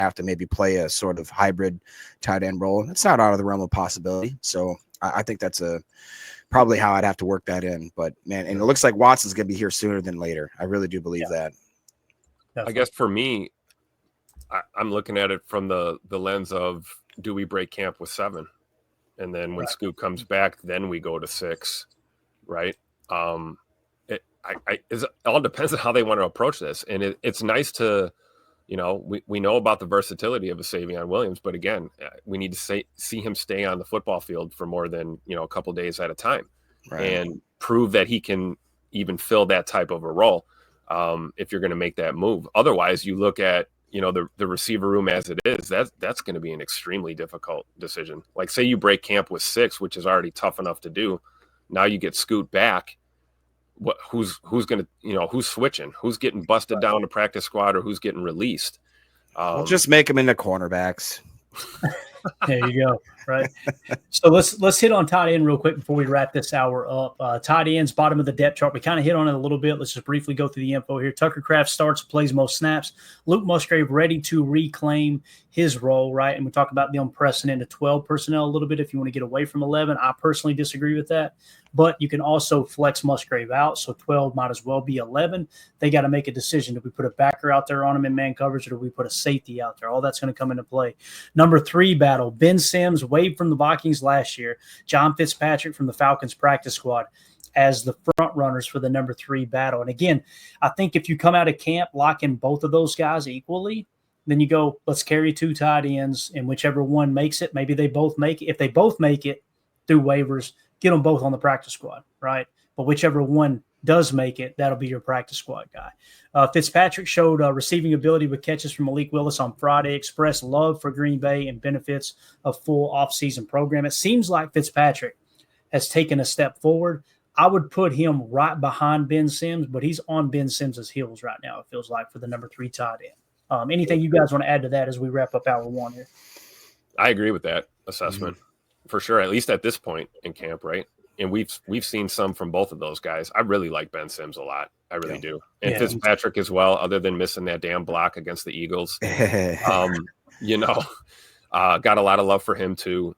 have to maybe play a sort of hybrid tight end role. It's not out of the realm of possibility. So I think that's probably how I'd have to work that in. But man, and it looks like Watson's going to be here sooner than later. I really do believe that. Definitely. I guess for me, I'm looking at it from the lens of, do we break camp with 7? And then when Scoop comes back, then we go to 6, right? It all depends on how they want to approach this. And it's nice to, we know about the versatility of a Savion Williams, but again, we need to see him stay on the football field for more than, a couple days at a time, and prove that he can even fill that type of a role. If you're going to make that move, otherwise you look at, the receiver room as it is, that's going to be an extremely difficult decision. Like, say you break camp with 6, which is already tough enough to do. Now you get Scoot back. Who's going to, who's switching, who's getting busted down to practice squad, or who's getting released? We'll just make them into cornerbacks. There you go. Right. So let's hit on tight end real quick before we wrap this hour up. Tight ends, bottom of the depth chart. We kind of hit on it a little bit. Let's just briefly go through the info here. Tucker Kraft starts, plays most snaps. Luke Musgrave ready to reclaim his role, right? And we talk about the unprecedented 12 personnel a little bit if you want to get away from 11. I personally disagree with that. But you can also flex Musgrave out, so 12 might as well be 11. They got to make a decision. Do we put a backer out there on him in man coverage, or do we put a safety out there? All that's going to come into play. Number 3 battle, Ben Sims, waived from the Vikings last year. John Fitzpatrick from the Falcons practice squad as the front runners for the number 3 battle. And again, I think if you come out of camp locking both of those guys equally, then you go, let's carry 2 tight ends, and whichever one makes it, maybe they both make it. If they both make it through waivers, get them both on the practice squad, right? But whichever one does make it, that'll be your practice squad guy. Fitzpatrick showed receiving ability with catches from Malik Willis on Friday, expressed love for Green Bay and benefits a full offseason program. It seems like Fitzpatrick has taken a step forward. I would put him right behind Ben Sims, but he's on Ben Sims' heels right now, it feels like, for the number 3 tight end. Anything you guys want to add to that as we wrap up hour 1 here? I agree with that assessment. For sure, at least at this point in camp, right? And we've seen some from both of those guys. I really like Ben Sims a lot. I really do. And Fitzpatrick as well, other than missing that damn block against the Eagles. Got a lot of love for him too.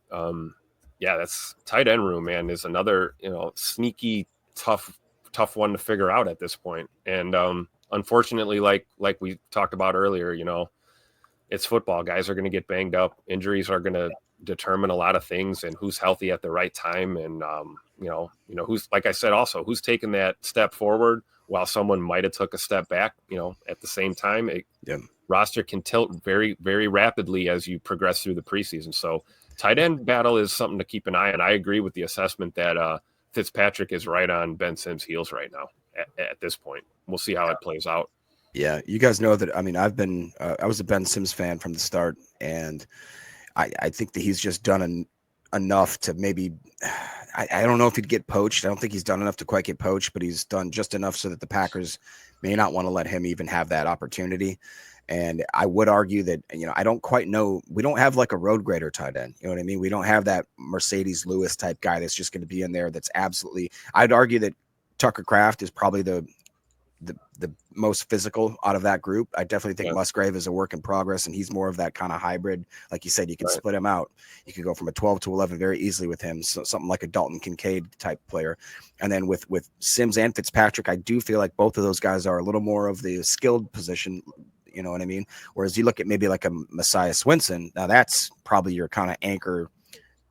That's tight end room, man, is another, sneaky, tough one to figure out at this point. And unfortunately, like we talked about earlier, it's football. Guys are going to get banged up. Injuries are going to determine a lot of things, and who's healthy at the right time, and who's, like I said, also who's taking that step forward while someone might have took a step back. At the same time, roster can tilt very, very rapidly as you progress through the preseason. So tight end battle is something to keep an eye on. I agree with the assessment that Fitzpatrick is right on Ben Sims' heels right now at this point. We'll see how it plays out. Yeah, you guys know that. I mean, I was a Ben Sims fan from the start, and I think that he's just done enough to maybe I don't know if he'd get poached. I don't think he's done enough to quite get poached, but he's done just enough so that the Packers may not want to let him even have that opportunity. And I would argue that, I don't quite know. We don't have like a road grader tight end. You know what I mean? We don't have that Mercedes Lewis type guy that's just going to be in there. That's absolutely, I'd argue that Tucker Kraft is probably the most physical out of that group. I definitely think Musgrave is a work in progress, and he's more of that kind of hybrid. Like you said, you can split him out. You can go from a 12 to 11 very easily with him. So something like a Dalton Kincaid type player. And then with Sims and Fitzpatrick, I do feel like both of those guys are a little more of the skilled position. You know what I mean? Whereas you look at maybe like a Messiah Swinson, now that's probably your kind of anchor,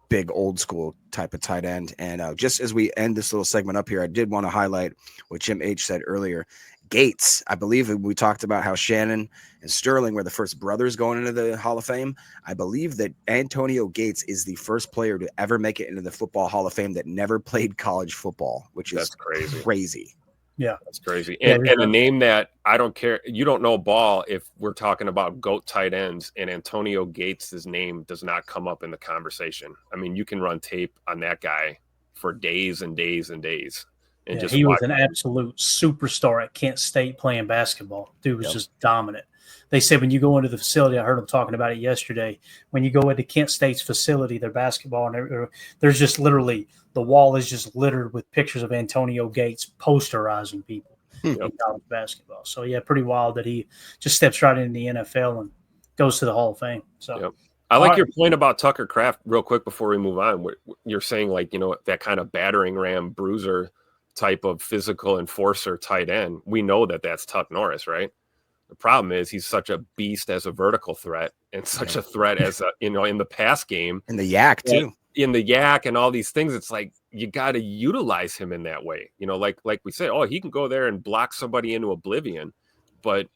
big old school type of tight end. And just as we end this little segment up here, I did want to highlight what Jim H said earlier. Gates, I believe we talked about how Shannon and Sterling were the first brothers going into the Hall of Fame. I believe that Antonio Gates is the first player to ever make it into the Football Hall of Fame that never played college football, which is crazy. Yeah, that's crazy. And a name that I don't care. You don't know ball if we're talking about GOAT tight ends, and Antonio Gates' name does not come up in the conversation. I mean, you can run tape on that guy for days and days and days. And he was an absolute superstar at Kent State playing basketball. Dude was just dominant. They said when you go into the facility, I heard them talking about it yesterday, when you go into Kent State's facility, their basketball, and there's just literally, the wall is just littered with pictures of Antonio Gates posterizing people in college basketball. So, pretty wild that he just steps right into the NFL and goes to the Hall of Fame. So. Yep. I like your point about Tucker Kraft real quick before we move on. You're saying like, that kind of battering ram bruiser type of physical enforcer tight end. We know that that's Tuck Norris, right? The problem is he's such a beast as a vertical threat and such a threat as in the pass game. In the yak too. In the yak and all these things, it's like you got to utilize him in that way. Like we say, he can go there and block somebody into oblivion, but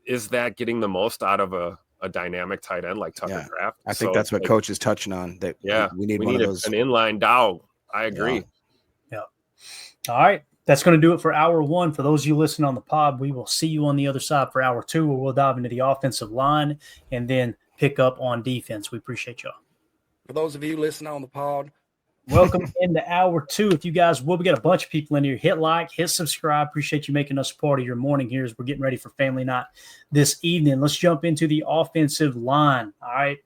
is that getting the most out of a dynamic tight end like Tucker Kraft? I think that's what Coach is touching on. That we need one of those. An inline dog. I agree. Yeah. All right. That's going to do it for hour one. For those of you listening on the pod, we will see you on the other side for hour two, where we'll dive into the offensive line and then pick up on defense. We appreciate y'all. For those of you listening on the pod, welcome into hour two. If you guys will, we got a bunch of people in here. Hit like, hit subscribe. Appreciate you making us part of your morning here as we're getting ready for family night this evening. Let's jump into the offensive line. All right.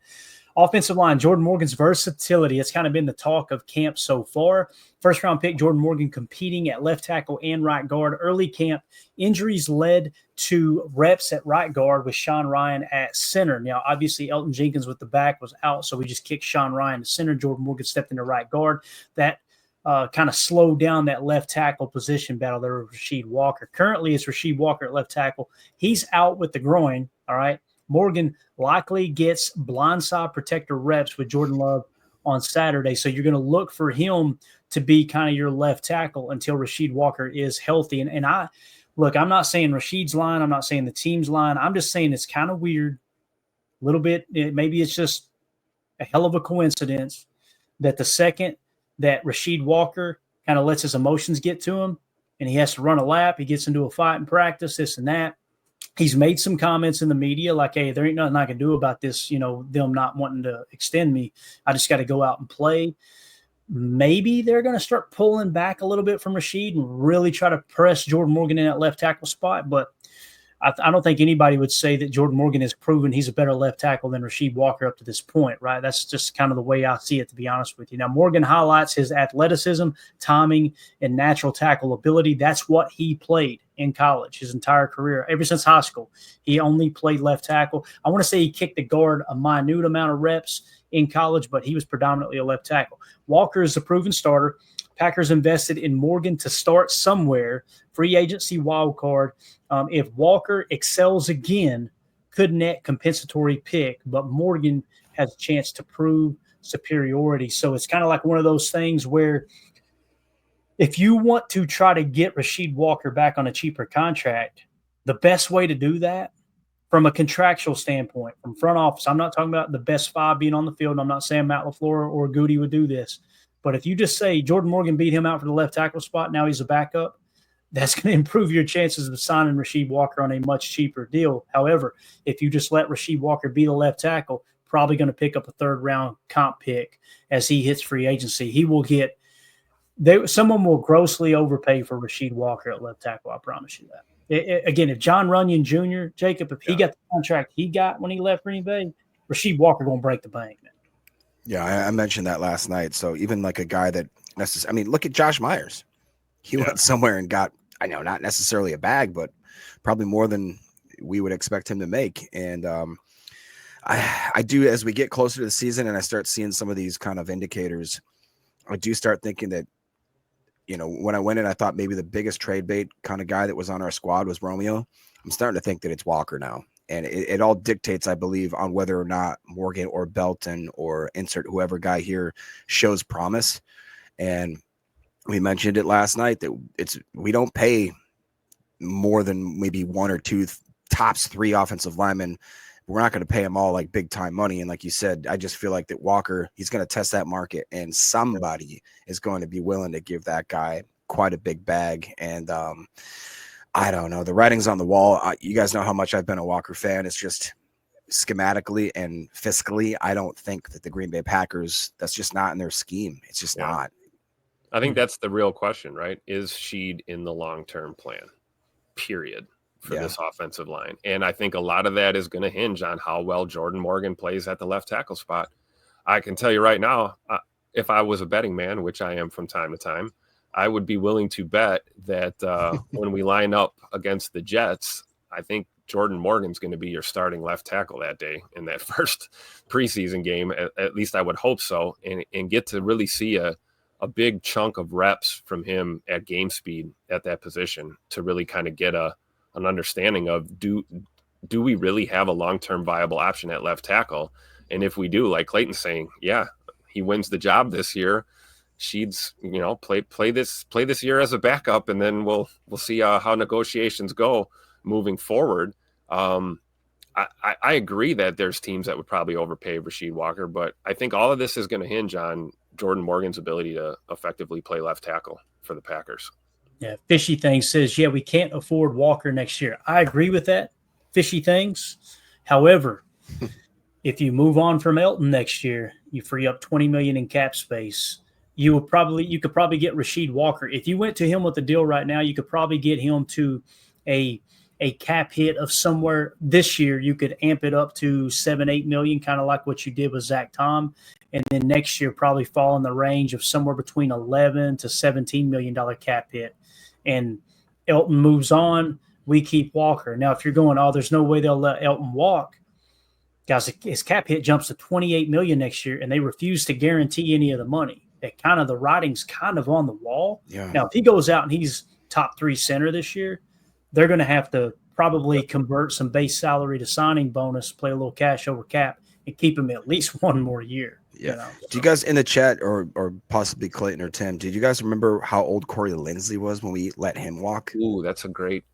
Offensive line, Jordan Morgan's versatility. It's kind of been the talk of camp so far. First round pick, Jordan Morgan competing at left tackle and right guard. Early camp, injuries led to reps at right guard with Sean Ryan at center. Now, obviously, Elton Jenkins with the back was out, so we just kicked Sean Ryan to center. Jordan Morgan stepped into right guard. That kind of slowed down that left tackle position battle there with Rasheed Walker. Currently, it's Rasheed Walker at left tackle. He's out with the groin, all right? Morgan likely gets blindside protector reps with Jordan Love on Saturday. So you're going to look for him to be kind of your left tackle until Rasheed Walker is healthy. And I'm not saying Rasheed's line. I'm not saying the team's line. I'm just saying it's kind of weird, a little bit. Maybe it's just a hell of a coincidence that the second that Rasheed Walker kind of lets his emotions get to him and he has to run a lap, he gets into a fight in practice, this and that. He's made some comments in the media like, hey, there ain't nothing I can do about this, them not wanting to extend me. I just got to go out and play. Maybe they're going to start pulling back a little bit from Rasheed and really try to press Jordan Morgan in that left tackle spot. But I don't think anybody would say that Jordan Morgan has proven he's a better left tackle than Rasheed Walker up to this point, right? That's just kind of the way I see it, to be honest with you. Now, Morgan highlights his athleticism, timing, and natural tackle ability. That's what he played in college his entire career. Ever since high school, he only played left tackle. I want to say he kicked the guard a minute amount of reps in college, but he was predominantly a left tackle. Walker is a proven starter. Packers invested in Morgan to start somewhere, free agency wild card. If Walker excels again, could net compensatory pick, but Morgan has a chance to prove superiority. So it's kind of like one of those things where if you want to try to get Rasheed Walker back on a cheaper contract, the best way to do that from a contractual standpoint, from front office, I'm not talking about the best five being on the field. I'm not saying Matt LaFleur or Goody would do this. But if you just say Jordan Morgan beat him out for the left tackle spot, now he's a backup, that's going to improve your chances of signing Rasheed Walker on a much cheaper deal. However, if you just let Rasheed Walker be the left tackle, probably going to pick up a third-round comp pick as he hits free agency. He will get someone will grossly overpay for Rasheed Walker at left tackle, I promise you that. Again, if John Runyon Jr., Jacob, if he got the contract he got when he left Green Bay, Rasheed Walker going to break the bank, man. Yeah, I mentioned that last night. So even like a guy that look at Josh Myers. He went somewhere and got, I know, not necessarily a bag, but probably more than we would expect him to make. And I do, as we get closer to the season and I start seeing some of these kind of indicators, I do start thinking that, when I went in, I thought maybe the biggest trade bait kind of guy that was on our squad was Romeo. I'm starting to think that it's Walker now. And it all dictates, I believe, on whether or not Morgan or Belton or insert whoever guy here shows promise. And we mentioned it last night that we don't pay more than maybe one or two tops three offensive linemen. We're not going to pay them all like big time money. And like you said, I just feel like that Walker, he's going to test that market and somebody is going to be willing to give that guy quite a big bag. And I don't know. The writing's on the wall. You guys know how much I've been a Walker fan. It's just schematically and fiscally, I don't think that the Green Bay Packers, that's just not in their scheme. It's just not. I think that's the real question, right? Is Sheed in the long-term plan, period, for this offensive line? And I think a lot of that is going to hinge on how well Jordan Morgan plays at the left tackle spot. I can tell you right now, if I was a betting man, which I am from time to time, I would be willing to bet that when we line up against the Jets, I think Jordan Morgan's going to be your starting left tackle that day in that first preseason game. At least I would hope so, and get to really see a big chunk of reps from him at game speed at that position to really kind of get an understanding of do we really have a long-term viable option at left tackle? And if we do, like Clayton's saying, yeah, he wins the job this year. Sheeds, play this year as a backup, and then we'll see how negotiations go moving forward. I agree that there's teams that would probably overpay Rasheed Walker, but I think all of this is going to hinge on Jordan Morgan's ability to effectively play left tackle for the Packers. Yeah, Fishy Things says, yeah, we can't afford Walker next year. I agree with that, Fishy Things. However, if you move on from Elton next year, you free up $20 million in cap space. You could probably get Rasheed Walker. If you went to him with the deal right now, you could probably get him to a cap hit of somewhere this year. You could amp it up to $7-8 million, kind of like what you did with Zach Tom. And then next year, probably fall in the range of somewhere between $11 to $17 million cap hit. And Elton moves on. We keep Walker. Now, if you're going, there's no way they'll let Elton walk. Guys, his cap hit jumps to $28 million next year, and they refuse to guarantee any of the money. The writing's kind of on the wall. Yeah. Now, if he goes out and he's top 3 center this year, they're going to have to probably convert some base salary to signing bonus, play a little cash over cap, and keep him at least one more year. Yeah. Do you guys in the chat or possibly Clayton or Tim, did you guys remember how old Corey Linsley was when we let him walk? Ooh, that's a great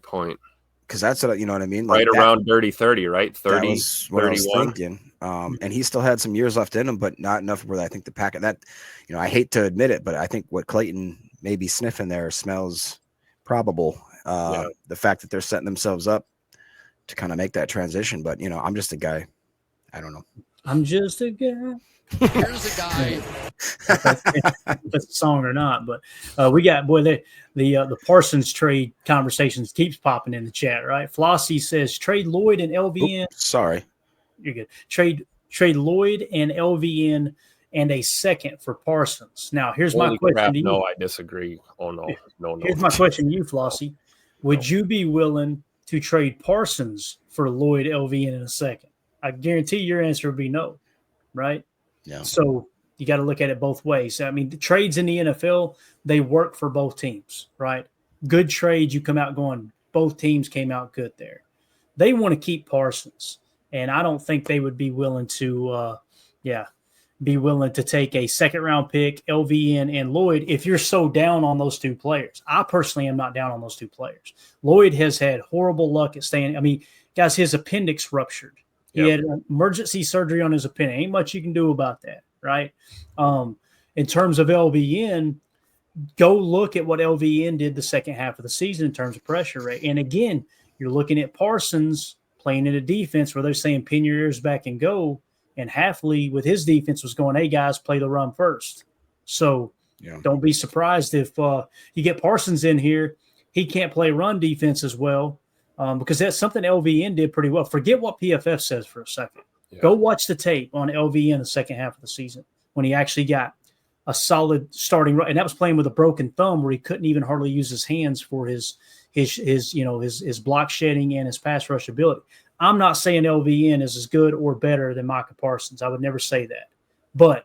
point. Because that's what, you know what I mean? Like around dirty 30, right? 30, that was what 31. I was thinking. And he still had some years left in him, but not enough where I think the packet that, I hate to admit it, but I think what Clayton may be sniffing there smells probable. The fact that they're setting themselves up to kind of make that transition. But, I'm just a guy. I don't know. I'm just a guy. Here's a guy. If it's a song or not, but we got the Parsons trade conversations keeps popping in the chat, right? Flossie says trade Lloyd and LVN. Oops, sorry, you're good. Trade Lloyd and LVN and a second for Parsons. Now here's my question to you. No, I disagree. Oh no. Here's my question to you, Flossie. Would you be willing to trade Parsons for Lloyd, LVN in a second? I guarantee your answer would be no, right? Yeah. So you got to look at it both ways. I mean, the trades in the NFL, they work for both teams, right? Good trades, you come out going, both teams came out good there. They want to keep Parsons, and I don't think they would be willing to, take a second-round pick, LVN and Lloyd, if you're so down on those two players. I personally am not down on those two players. Lloyd has had horrible luck at staying. I mean, guys, his appendix ruptured. He had emergency surgery on his appendix. Ain't much you can do about that, right? In terms of LVN, go look at what LVN did the second half of the season in terms of pressure rate. And again, you're looking at Parsons playing in a defense where they're saying pin your ears back and go. And Hafley with his defense was going, hey, guys, play the run first. So don't be surprised if you get Parsons in here. He can't play run defense as well. Because that's something LVN did pretty well. Forget what PFF says for a second. Yeah. Go watch the tape on LVN the second half of the season when he actually got a solid starting run. And that was playing with a broken thumb where he couldn't even hardly use his hands for his block shedding and his pass rush ability. I'm not saying LVN is as good or better than Micah Parsons. I would never say that. But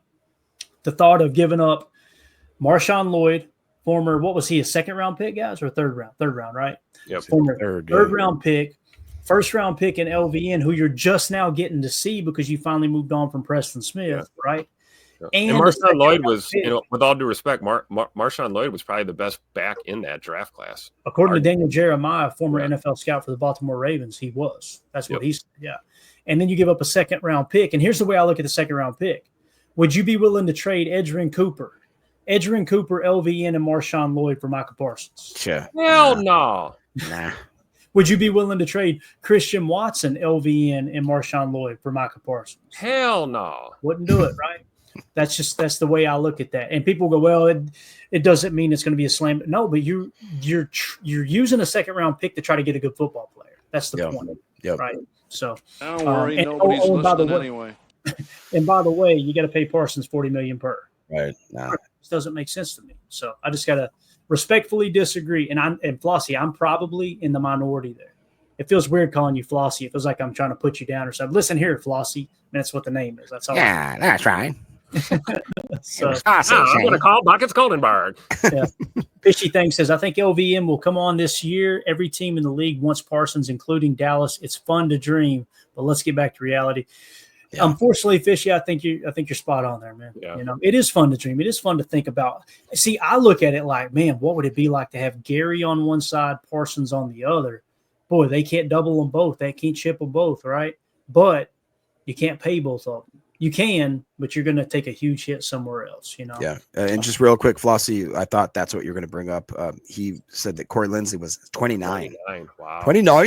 the thought of giving up Marshawn Lloyd, former, what was he, a second-round pick, guys, or third round? Third round, right? Yep. Former third-round pick, first-round pick in LVN, who you're just now getting to see because you finally moved on from Preston Smith, right? Yeah. And Marshawn Lloyd was, with all due respect, Marshawn Lloyd was probably the best back in that draft class. According to Daniel Jeremiah, former NFL scout for the Baltimore Ravens, he was. That's what he said, And then you give up a second-round pick. And here's the way I look at the second-round pick. Would you be willing to trade Edgerrin Cooper, LVN, and Marshawn Lloyd for Micah Parsons? Sure. Hell no. Nah. Would you be willing to trade Christian Watson, LVN, and Marshawn Lloyd for Micah Parsons? Hell no. Wouldn't do it, right? That's the way I look at that. And people go, well, it doesn't mean it's going to be a slam. No, but you're using a second-round pick to try to get a good football player. That's the point, right? So don't worry, nobody's listening anyway. And by the way, you got to pay Parsons $40 million per. Right. Nah. This doesn't make sense to me. So I just got to respectfully disagree. And Flossie, I'm probably in the minority there. it feels weird calling you Flossie. It feels like I'm trying to put you down or something. Listen here, Flossie. That's what the name is. That's all. Yeah, that's right. So, I'm going to call Buckets Goldenberg. Yeah. Fishy Thing says, I think LVM will come on this year. Every team in the league wants Parsons, including Dallas. It's fun to dream, but let's get back to reality. Yeah. Unfortunately, Fishy, I think you're spot on there, man. Yeah. You know, it is fun to dream. It is fun to think about. See, I look at it like, man, what would it be like to have Gary on one side, Parsons on the other? Boy, they can't double them both. They can't chip them both, right? But you can't pay both of them. You can, but you're going to take a huge hit somewhere else, you know? Yeah. And just real quick, Flossie, I thought that's what you're going to bring up. He said that Corey Linsley was 29. 29. Wow. 29?